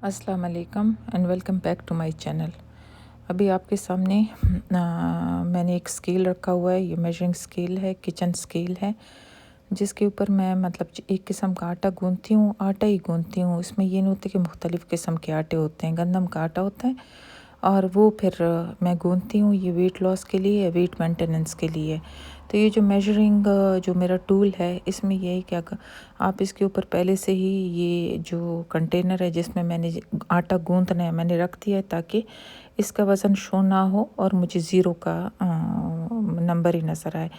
अस्सलाम वालेकुम and welcome back to my channel. अभी आपके सामने मैंने एक स्केल रखा हुआ है। ये मेजरिंग स्केल है, किचन स्केल है, जिसके ऊपर मैं एक किस्म का आटा गूंथती हूँ। आटा ही गूंथती हूँ, इसमें ये नहीं होता कि मुख्तलिफ़ किस्म के आटे होते हैं। गंदम का आटा होता है और वो फिर मैं गूंथती हूँ। ये वेट लॉस के लिए, वेट मेंटेनेंस के लिए। तो ये जो मेजरिंग जो मेरा टूल है, इसमें यही आप इसके ऊपर पहले से ही ये जो कंटेनर है जिसमें मैंने आटा गूंथना है, मैंने रख दिया है ताकि इसका वज़न शो ना हो और मुझे ज़ीरो का नंबर ही नज़र आए।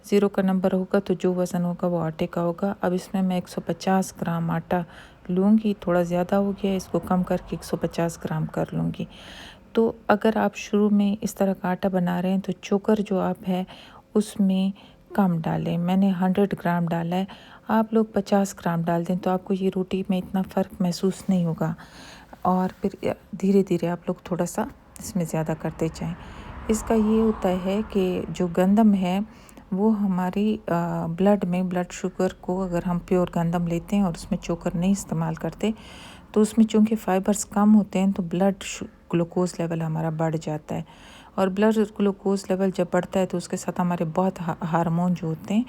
ज़ीरो का नंबर होगा तो जो वज़न होगा वो आटे का होगा। अब इसमें मैं 150 ग्राम आटा लूँगी। थोड़ा ज़्यादा हो गया, इसको कम करके 150 ग्राम कर लूँगी। तो अगर आप शुरू में इस तरह का आटा बना रहे हैं तो चोकर जो आप है उसमें कम डालें। मैंने 100 ग्राम डाला है, आप लोग 50 ग्राम डाल दें तो आपको ये रोटी में इतना फ़र्क महसूस नहीं होगा। और फिर धीरे धीरे आप लोग थोड़ा सा इसमें ज़्यादा करते जाएं। इसका ये होता है कि जो गंदम है वो हमारी ब्लड शुगर को, अगर हम प्योर गंदम लेते हैं और उसमें चोकर नहीं इस्तेमाल करते तो उसमें चूँकि फ़ाइबर्स कम होते हैं तो ब्लड ग्लूकोज़ लेवल हमारा बढ़ जाता है। और ब्लड ग्लूकोज़ लेवल जब बढ़ता है तो उसके साथ हमारे बहुत हार्मोन जो होते हैं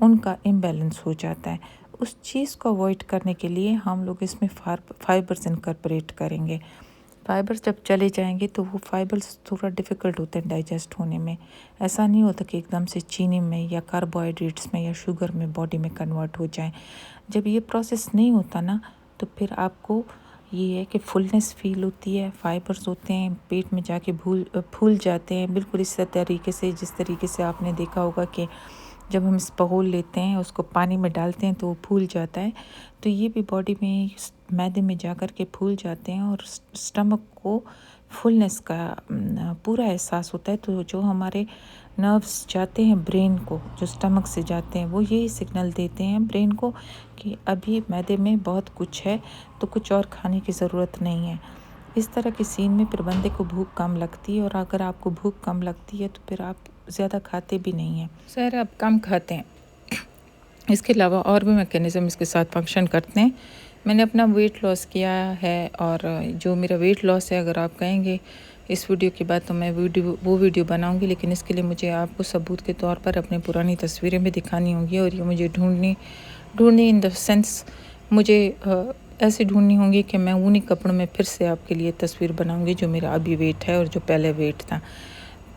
उनका इम्बैलेंस हो जाता है। उस चीज़ को अवॉइड करने के लिए हम लोग इसमें फ़ाइबर्स इनकॉर्पोरेट करेंगे। फ़ाइबर्स जब चले जाएंगे तो वो फ़ाइबर्स थोड़ा डिफ़िकल्ट होते हैं डाइजेस्ट होने में। ऐसा नहीं होता कि एकदम से चीनी में या कार्बोहाइड्रेट्स में या शुगर में बॉडी में कन्वर्ट हो जाएं। जब ये प्रोसेस नहीं होता ना तो फिर आपको ये है कि फुलनेस फ़ील होती है, फ़ाइबर्स होते हैं पेट में जाके फूल जाते हैं, बिल्कुल इस तरीके से जिस तरीके से आपने देखा होगा कि जब हम स्पगोल लेते हैं उसको पानी में डालते हैं तो वो फूल जाता है। तो ये भी बॉडी में मैदे में जा कर के फूल जाते हैं और स्टमक को फुलनेस का पूरा एहसास होता है। तो जो हमारे नर्व्स जाते हैं ब्रेन को, जो स्टमक से जाते हैं, वो यही सिग्नल देते हैं ब्रेन को कि अभी मैदे में बहुत कुछ है तो कुछ और खाने की ज़रूरत नहीं है। इस तरह के सीन में फिर बंदे को भूख कम लगती है और अगर आपको भूख कम लगती है तो फिर आप ज़्यादा खाते भी नहीं हैं। ज़ाहिर आप कम खाते हैं। इसके अलावा और भी मैकेनिज़्म इसके साथ फंक्शन करते हैं। मैंने अपना वेट लॉस किया है और जो मेरा वेट लॉस है, अगर आप कहेंगे इस वीडियो के बाद तो मैं वो वीडियो बनाऊंगी, लेकिन इसके लिए मुझे आपको सबूत के तौर पर अपनी पुरानी तस्वीरें भी दिखानी होंगी और ये मुझे ढूंढनी इन द सेंस मुझे ऐसे ढूंढनी होंगी कि मैं उन्हीं कपड़ों में फिर से आपके लिए तस्वीर बनाऊंगी जो मेरा अभी वेट है और जो पहले वेट था।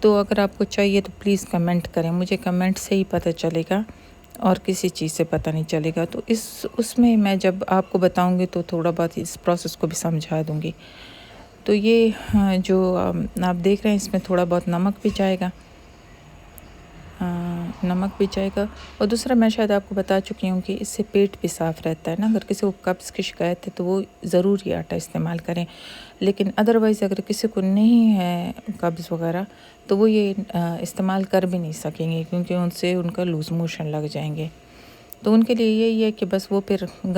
तो अगर आपको चाहिए तो प्लीज़ कमेंट करें, मुझे कमेंट से ही पता चलेगा और किसी चीज़ से पता नहीं चलेगा। तो उसमें मैं जब आपको बताऊंगी तो थोड़ा बहुत इस प्रोसेस को भी समझा दूंगी। तो ये जो आप देख रहे हैं इसमें थोड़ा बहुत नमक भी जाएगा, नमक भी जाएगा। और दूसरा मैं शायद आपको बता चुकी हूँ कि इससे पेट भी साफ़ रहता है ना। अगर किसी को कब्ज़ की शिकायत है तो वो ज़रूर ये आटा इस्तेमाल करें, लेकिन अदरवाइज़ अगर किसी को नहीं है कब्ज़ वगैरह तो वो ये इस्तेमाल कर भी नहीं सकेंगे, क्योंकि उनसे उनका लूज़ मोशन लग जाएंगे। तो उनके लिए यही है कि बस वो फिर वही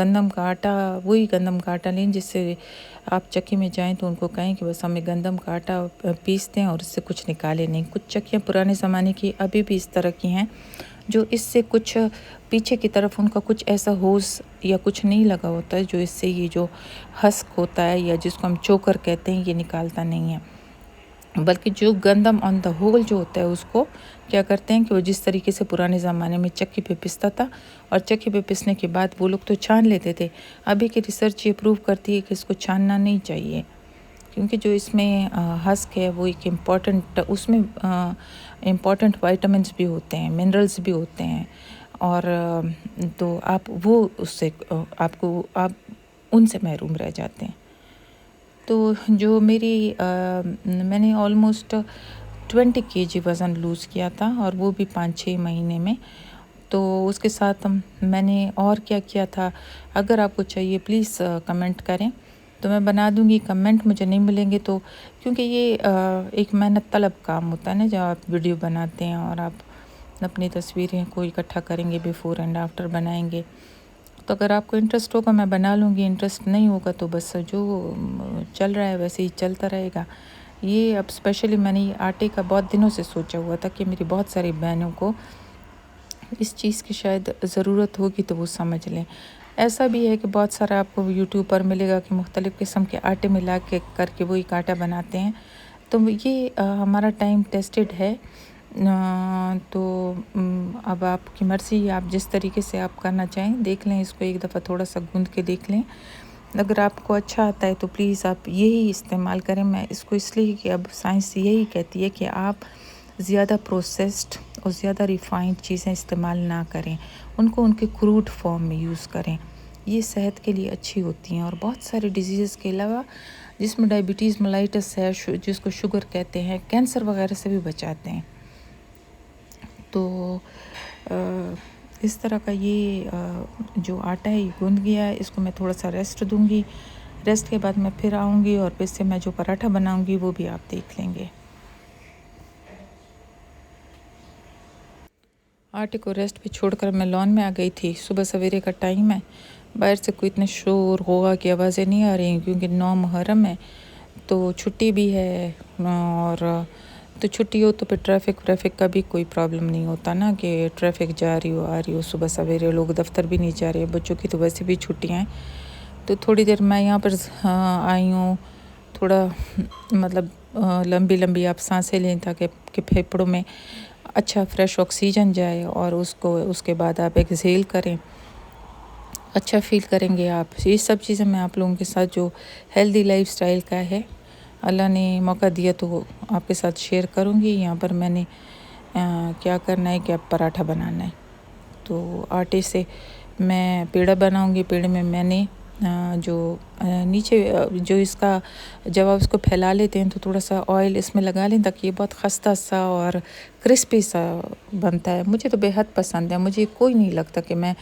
गंदम का आटा लें, जिससे आप चक्की में जाएं तो उनको कहें कि बस हमें गंदम का आटा पीस दें और इससे कुछ निकाले नहीं। कुछ चक्कियाँ पुराने ज़माने की अभी भी इस तरह की हैं जो इससे कुछ पीछे की तरफ उनका कुछ ऐसा होस या कुछ नहीं लगा होता है जो इससे ये जो हस्क होता है या जिसको हम चोकर कहते हैं ये निकालता नहीं है। बल्कि जो गंदम ऑन द होल जो होता है उसको क्या करते हैं कि वो जिस तरीके से पुराने ज़माने में चक्की पे पिसता था और चक्की पे पिसने के बाद वो लोग तो छान लेते थे। अभी की रिसर्च ये प्रूव करती है कि इसको छानना नहीं चाहिए, क्योंकि जो इसमें हस्क है वो एक उसमें इम्पॉर्टेंट वाइटामिन्स भी होते हैं, मिनरल्स भी होते हैं। और तो आप वो उससे आप उनसे महरूम रह जाते हैं। तो जो मैंने ऑलमोस्ट 20 kg वज़न लूज़ किया था और वो भी 5-6 महीने में। तो उसके साथ मैंने और क्या किया था, अगर आपको चाहिए प्लीज़ कमेंट करें तो मैं बना दूंगी। कमेंट मुझे नहीं मिलेंगे तो, क्योंकि ये एक मेहनत तलब काम होता है ना, जब आप वीडियो बनाते हैं और आप अपनी तस्वीरें को इकट्ठा करेंगे, बिफ़ोर एंड आफ्टर बनाएंगे। तो अगर आपको इंटरेस्ट होगा मैं बना लूँगी, इंटरेस्ट नहीं होगा तो बस जो चल रहा है वैसे ही चलता रहेगा। ये अब स्पेशली मैंने ये आटे का बहुत दिनों से सोचा हुआ था कि मेरी बहुत सारी बहनों को इस चीज़ की शायद ज़रूरत होगी तो वो समझ लें। ऐसा भी है कि बहुत सारा आपको यूट्यूब पर मिलेगा कि मुख्तलिफ़ किस्म के आटे मिला के करके वो एक आटा बनाते हैं। तो ये हमारा टाइम टेस्टेड है। तो अब आपकी मर्ज़ी, आप जिस तरीके से आप करना चाहें देख लें, इसको एक दफ़ा थोड़ा सा गूंद के देख लें। अगर आपको अच्छा आता है तो प्लीज़ आप यही इस्तेमाल करें। मैं इसको इसलिए कि अब साइंस यही कहती है कि आप ज़्यादा प्रोसेस्ड और ज़्यादा रिफ़ाइंड चीज़ें इस्तेमाल ना करें, उनको उनके क्रूड फॉर्म में यूज़ करें। ये सेहत के लिए अच्छी होती हैं और बहुत सारे डिजीज़ के अलावा, जिसमें डायबिटीज़ मेलाइटस है, जिसको शुगर कहते हैं, कैंसर वगैरह से भी बचाते हैं। तो इस तरह का ये जो आटा है ये गूंद गया है। इसको मैं थोड़ा सा रेस्ट दूंगी। रेस्ट के बाद मैं फिर आऊँगी और फिर से मैं जो पराठा बनाऊँगी वो भी आप देख लेंगे। आटे को रेस्ट पे छोड़कर मैं लॉन में आ गई थी। सुबह सवेरे का टाइम है, बाहर से कोई इतने शोर होगा की आवाज़ें नहीं आ रही क्योंकि 9 मुहर्रम है तो छुट्टी भी है। और तो छुट्टी हो तो फिर ट्रैफिक का भी कोई प्रॉब्लम नहीं होता ना कि ट्रैफिक जा रही हो आ रही हो। सुबह सवेरे लोग दफ्तर भी नहीं जा रहे, बच्चों की तो वैसे भी छुट्टियाँ हैं। तो थोड़ी देर मैं यहाँ पर आई हूँ, थोड़ा मतलब लंबी लंबी आप सांसें लें ताकि कि फेफड़ों में अच्छा फ्रेश ऑक्सीजन जाए और उसको उसके बाद आप एक्सहेल करें, अच्छा फ़ील करेंगे आप। ये सब चीज़ें मैं आप लोगों के साथ जो हेल्दी लाइफस्टाइल का है, अल्लाह ने मौका दिया तो आपके साथ शेयर करूँगी। यहाँ पर मैंने क्या करना है कि अब पराठा बनाना है। तो आटे से मैं पेड़ा बनाऊँगी। पेड़े में मैंने जो नीचे जो इसका जब आप इसको फैला लेते हैं तो थोड़ा सा ऑयल इसमें लगा लें ताकि ये बहुत खस्ता सा और क्रिस्पी सा बनता है। मुझे तो बेहद पसंद है। मुझे कोई नहीं लगता कि मैं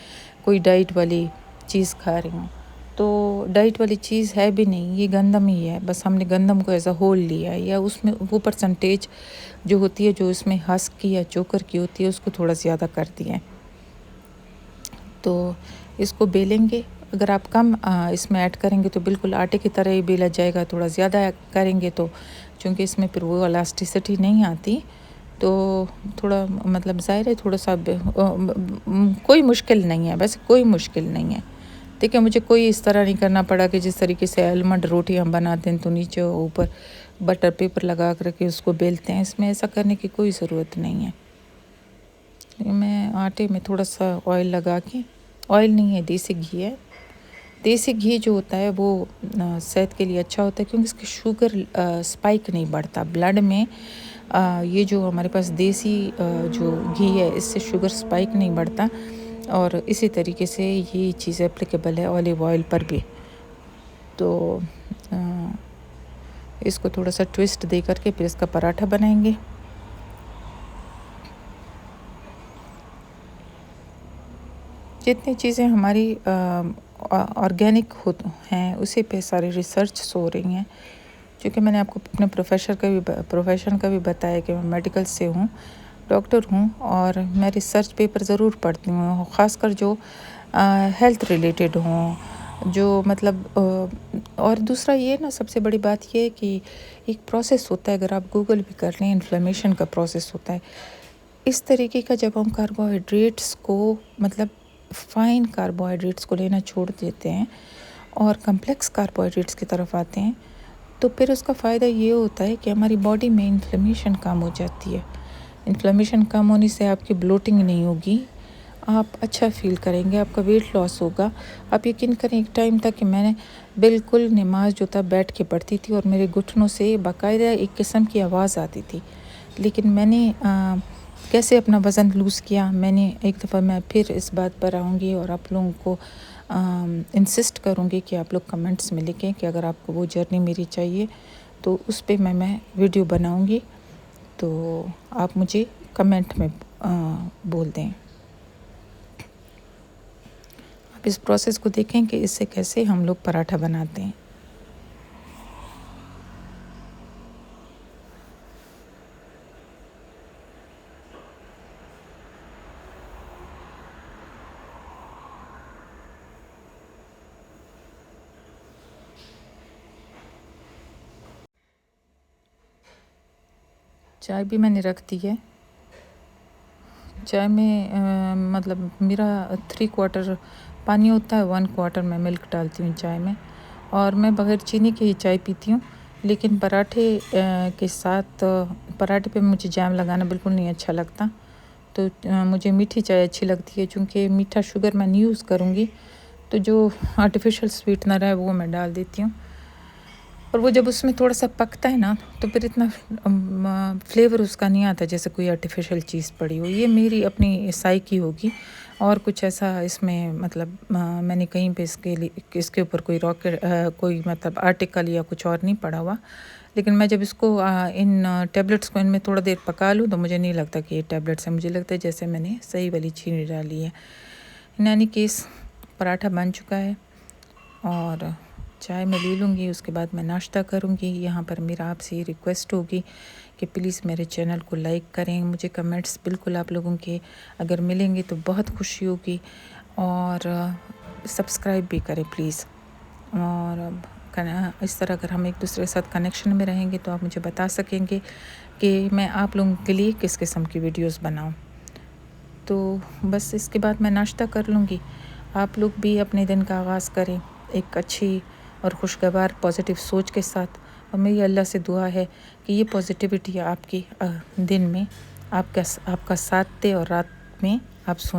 कोई डाइट वाली चीज़ खा रही हूँ। तो डाइट वाली चीज़ है भी नहीं, ये गंदम ही है। बस हमने गंदम को एज अ होल लिया है, या उसमें वो परसेंटेज जो होती है जो इसमें हस्क की या चोकर की होती है उसको थोड़ा ज़्यादा कर दिया है। तो इसको बेलेंगे। अगर आप कम इसमें ऐड करेंगे तो बिल्कुल आटे की तरह ही बेला जाएगा। थोड़ा ज़्यादा करेंगे तो चूँकि इसमें फिर वो इलास्टिसिटी नहीं आती तो थोड़ा मतलब ज़ाहिर है थोड़ा सा कोई मुश्किल नहीं है, वैसे कोई मुश्किल नहीं है। देखिए मुझे कोई इस तरह नहीं करना पड़ा कि जिस तरीके से आलमंड रोटी हम बनाते हैं तो नीचे ऊपर बटर पेपर लगा कर के उसको बेलते हैं, इसमें ऐसा करने की कोई ज़रूरत नहीं है। मैं आटे में थोड़ा सा ऑयल लगा के, ऑयल नहीं है देसी घी है। देसी घी जो होता है वो सेहत के लिए अच्छा होता है क्योंकि इसकी शुगर स्पाइक नहीं बढ़ता ब्लड में। ये जो हमारे पास देसी जो घी है इससे शुगर स्पाइक नहीं बढ़ता। और इसी तरीके से ये चीज़ एप्लीकेबल है ऑलिव ऑयल पर भी। तो इसको थोड़ा सा ट्विस्ट दे करके फिर इसका पराठा बनाएंगे। जितनी चीज़ें हमारी ऑर्गेनिक हैं उसी पे सारी रिसर्च हो रही हैं। क्योंकि मैंने आपको अपने प्रोफेशन का भी बताया कि मैं मेडिकल से हूँ, डॉक्टर हूँ और मैं रिसर्च पेपर ज़रूर पढ़ती हूँ, ख़ासकर जो हेल्थ रिलेटेड हों, जो मतलब और दूसरा ये ना सबसे बड़ी बात ये है कि एक प्रोसेस होता है, अगर आप गूगल भी कर लें, इन्फ्लेमेशन का प्रोसेस होता है। इस तरीके का जब हम कार्बोहाइड्रेट्स को मतलब फ़ाइन कार्बोहाइड्रेट्स को लेना छोड़ देते हैं और कम्प्लेक्स कार्बोहाइड्रेट्स की तरफ आते हैं तो फिर उसका फ़ायदा ये होता है कि हमारी बॉडी में इन्फ्लेमेशन कम हो जाती है। इन्फ्लेमेशन कम होने से आपकी ब्लोटिंग नहीं होगी, आप अच्छा फ़ील करेंगे, आपका वेट लॉस होगा। आप यकीन करें एक टाइम था कि मैंने बिल्कुल नमाज जो था बैठ के पढ़ती थी और मेरे घुटनों से बाकायदा एक किस्म की आवाज़ आती थी। लेकिन मैंने कैसे अपना वज़न लूज़ किया, मैंने एक दफ़ा मैं फिर इस बात पर आऊँगी और आप लोगों को इंसिस्ट करूँगी कि आप लोग कमेंट्स में लिखें कि अगर आपको वो जर्नी मेरी चाहिए तो उस पे मैं वीडियो बनाऊँगी। तो आप मुझे कमेंट में बोल दें। आप इस प्रोसेस को देखें कि इससे कैसे हम लोग पराठा बनाते हैं। चाय भी मैंने रख दी है। चाय में मतलब मेरा 3/4 पानी होता है, 1/4 मैं मिल्क डालती हूँ चाय में। और मैं बग़ैर चीनी के ही चाय पीती हूँ। लेकिन पराठे के साथ पराठे पे मुझे जैम लगाना बिल्कुल नहीं अच्छा लगता। तो मुझे मीठी चाय अच्छी लगती है, चूँकि मीठा शुगर मैं नहीं यूज़ करूँगी, तो जो आर्टिफिशियल स्वीटनर है वो मैं डाल देती हूँ। और वो जब उसमें थोड़ा सा पकता है ना, तो फिर इतना फ्लेवर उसका नहीं आता जैसे कोई आर्टिफिशियल चीज़ पड़ी हो। ये मेरी अपनी साई की होगी, और कुछ ऐसा इसमें मतलब मैंने कहीं पे इसके ऊपर कोई कोई मतलब आर्टिकल या कुछ और नहीं पड़ा हुआ। लेकिन मैं जब इसको इन टैबलेट्स को इनमें थोड़ा देर पका लूँ, तो मुझे नहीं लगता कि ये टैबलेट्स हैं, मुझे लगता है जैसे मैंने सही वाली चीनी डाली है। इन एनी केस पराठा बन चुका है और चाय मैं ले लूँगी, उसके बाद मैं नाश्ता करूँगी। यहाँ पर मेरा आपसे ये रिक्वेस्ट होगी कि प्लीज़ मेरे चैनल को लाइक करें। मुझे कमेंट्स बिल्कुल आप लोगों के अगर मिलेंगे तो बहुत खुशी होगी, और सब्सक्राइब भी करें प्लीज़। और इस तरह अगर हम एक दूसरे के साथ कनेक्शन में रहेंगे तो आप मुझे बता सकेंगे कि मैं आप लोगों के लिए किस किस्म की वीडियोस बनाऊं। तो बस इसके बाद मैं नाश्ता कर लूँगी। आप लोग भी अपने दिन का आगाज़ करें एक अच्छी और खुशगवार पॉजिटिव सोच के साथ। और मेरी अल्लाह से दुआ है कि ये पॉजिटिविटी आपकी दिन में आपका साथ दे और रात में आप सोएं।